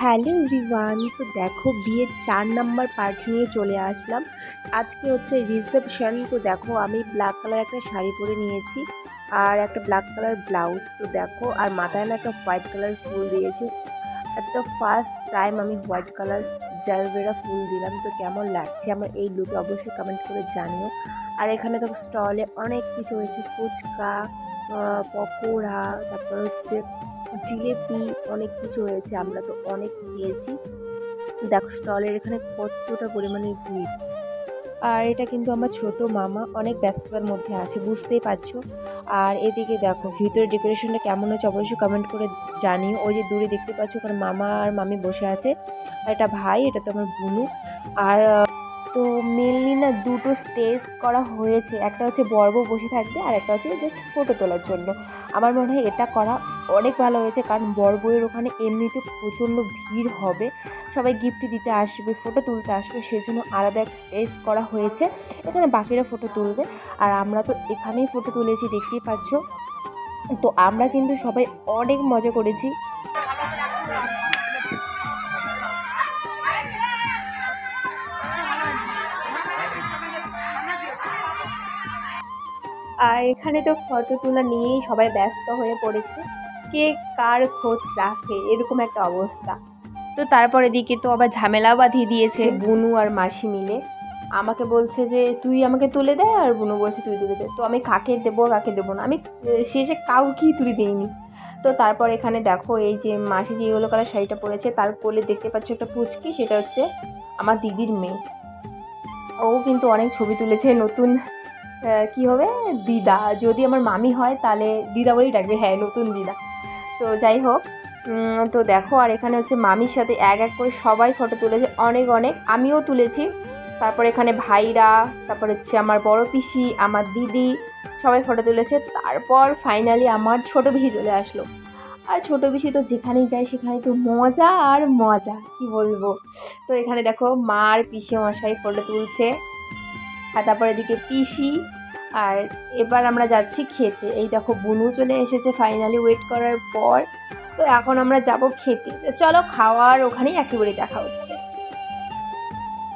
Hello everyone, তো দেখো বিয়ের 4 নাম্বার পার্ট নিয়ে চলে আসলাম। আজকে হচ্ছে রিসেপশন। তো দেখো আমি ব্ল্যাক কালার একটা শাড়ি পরে নিয়েছি আর একটা ব্ল্যাক কালার ব্লাউজ। তো দেখো আর মাথায় না একটা হোয়াইট কালার ফুল দিয়েছি। একটা ফার্স্ট টাইম আমি হোয়াইট কালার জারবেরা ফুল দিলাম। তো কেমন লাগছে আমার এই লুকে অবশ্যই কমেন্ট করে জানিও। আর এখানে তো স্টলে অনেক কিছু হয়েছে, ফুচকা, পকোড়া, তারপর হচ্ছে জিলেপি, অনেক কিছু হয়েছে। আমরা তো অনেক খেয়েছি। দেখো স্টলের এখানে কতটা পরিমাণে ভিড়। আর এটা কিন্তু আমার ছোট মামা, অনেক ব্যস্ততার মধ্যে আছে, বুঝতেই পারছো। আর এদিকে দেখো ভিতরে ডেকোরেশনটা কেমন হয়েছে অবশ্যই কমেন্ট করে জানিও। ওই যে দূরে দেখতে পাচ্ছ ওখানে মামা আর মামি বসে আছে, আর এটা ভাই, এটা তো আমার বুনু। আর তো মেনলি না দুটো স্টেজ করা হয়েছে, একটা হচ্ছে বড় বসে থাকবে আর একটা হচ্ছে জাস্ট ফটো তোলার জন্য। আমার মনে হয় এটা করা অনেক ভালো হয়েছে, কারণ বড় বউয়ের ওখানে এমনিতে প্রচণ্ড ভিড় হবে, সবাই গিফট দিতে আসবে, ফটো তুলতে আসবে, সেজন্য আলাদা একটা স্টেজ করা হয়েছে। এখানে বাকিরা ফটো তুলবে আর আমরা তো এখানেই ফটো তুলেছি, দেখতেই পাচ্ছ। তো আমরা কিন্তু সবাই অনেক মজা করেছি। আর এখানে তো ফটো তোলা নিয়েই সবাই ব্যস্ত হয়ে পড়েছে, কে কার খোঁজ রাখে, এরকম একটা অবস্থা। তো তারপরে দিকে তো আবার ঝামেলাও বাঁধিয়ে দিয়েছে বুনু আর মাসি মিলে। আমাকে বলছে যে তুই আমাকে তুলে দে, আর বুনু বলছে তুই তুলে দে। তো আমি কাকে দেবো কাকে দেবো না, আমি শেষে কাউকেই তুলে দিইনি। তো তারপর এখানে দেখো এই যে মাসি যে ইয়েলো কালার শাড়িটা পরেছে, তার কোলে দেখতে পাচ্ছ একটা পুচকি, সেটা হচ্ছে আমার দিদির মেয়ে। ও কিন্তু অনেক ছবি তুলেছে। নতুন কি হবে, দিদা, যদি আমার মামি হয় তাহলে দিদা বলেই ডাকবে, হ্যাঁ নতুন দিদা। তো যাই হোক, তো দেখো আর এখানে হচ্ছে মামির সাথে এক এক করে সবাই ফটো তুলেছে, অনেক অনেক, আমিও তুলেছি। তারপর এখানে ভাইরা, তারপর হচ্ছে আমার বড় পিসি, আমার দিদি, সবাই ফটো তুলেছে। তারপর ফাইনালি আমার ছোটো পিসি চলে আসলো। আর ছোটো পিসি তো যেখানেই যায় সেখানেই তো মজা আর মজা, কি বলবো। তো এখানে দেখো মা আর পিসি মশাই ফটো তুলছে, আর তারপর এদিকে পিসি। আর এবার আমরা যাচ্ছি খেতে। এই দেখো বুনু চলে এসেছে ফাইনালি ওয়েট করার পর। তো এখন আমরা যাব খেতে, চলো খাওয়ার ওখানেই একেবারে দেখা হচ্ছে।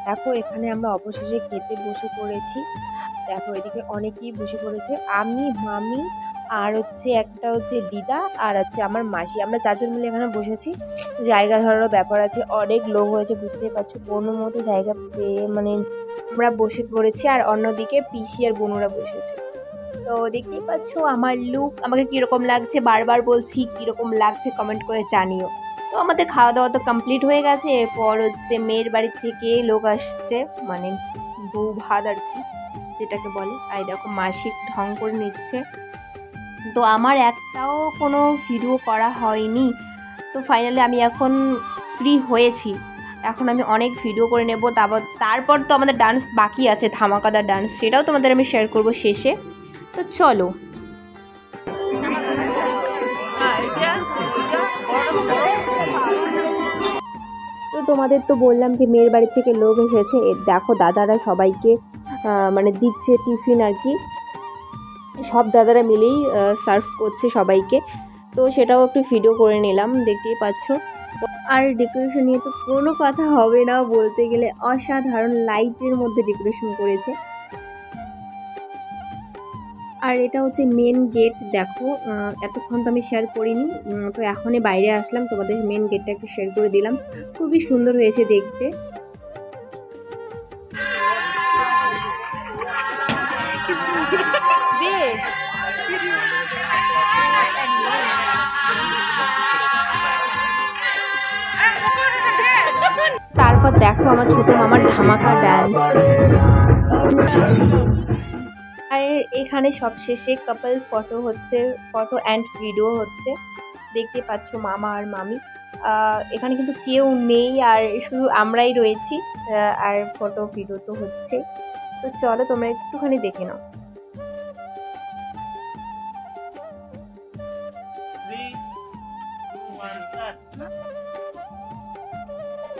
দেখো এখানে আমরা অবশেষে খেতে বসে পড়েছি। দেখো এদিকে অনেকেই বসে পড়েছে, আমি, মামি, আর হচ্ছে একটা হচ্ছে দিদা, আর হচ্ছে আমার মাসি, আমরা চারজন মিলে এখানে বসেছি। জায়গা ধরারও ব্যাপার আছে, অনেক লোক হয়েছে, বুঝতেই পারছো, কোনো মতো জায়গা পেয়ে মানে আমরা বসে পড়েছি। আর অন্যদিকে পিসি আর বোনরা বসেছে। তো দেখতেই পাচ্ছ আমার লুক আমাকে কীরকম লাগছে, বারবার বলছি কীরকম লাগছে কমেন্ট করে জানিও। তো আমাদের খাওয়া দাওয়া তো কমপ্লিট হয়ে গেছে। এরপর হচ্ছে মেয়ের বাড়ির থেকে লোক আসছে, মানে বউ ভাত আর কি যেটাকে বলে। আর দেখো মাসিক ঢং করে নিচ্ছে। তো আমার একটাও কোনো ভিডিও করা হয়নি। তো ফাইনালি আমি এখন ফ্রি হয়েছি, এখন আমি অনেক ভিডিও করে নেব। তারপর তো আমাদের ডান্স বাকি আছে, ধামাকাদার ডান্স, সেটাও তোমাদের আমি শেয়ার করব শেষে। তো চলো। তো তোমাদের তো বললাম যে মেয়ের বাড়ির থেকে লোক এসেছে, দেখো দাদারা সবাইকে মানে দিচ্ছে টিফিন আর কি, সব দাদারা মিলেই সার্ভ করছে সবাইকে। তো সেটাও একটু ভিডিও করে নিলাম, দেখতেই পাচ্ছ। আর ডেকোরেশন নিয়ে তো কোনো কথা হবে না, বলতে গেলে অসাধারণ লাইটের মধ্যে ডেকোরেশন করেছে। আর এটা হচ্ছে মেন গেট। দেখো এতক্ষণ তো আমি শেয়ার করিনি, তো এখনই বাইরে আসলাম, তোমাদের মেন গেটটা একটু শেয়ার করে দিলাম। খুবই সুন্দর হয়েছে দেখতে। তারপর দেখো আমার ছোট মামার ধামাকা ডান্স। আর এখানে সবশেষে কাপল ফটো হচ্ছে, ফটো অ্যান্ড ভিডিও হচ্ছে, দেখতে পাচ্ছ মামা আর মামি। এখানে কিন্তু কেউ নেই, আর শুধু আমরাই রয়েছি। আর ফটো ভিডিও তো হচ্ছে। তো চলো তোমরা একটুখানি দেখে নাও।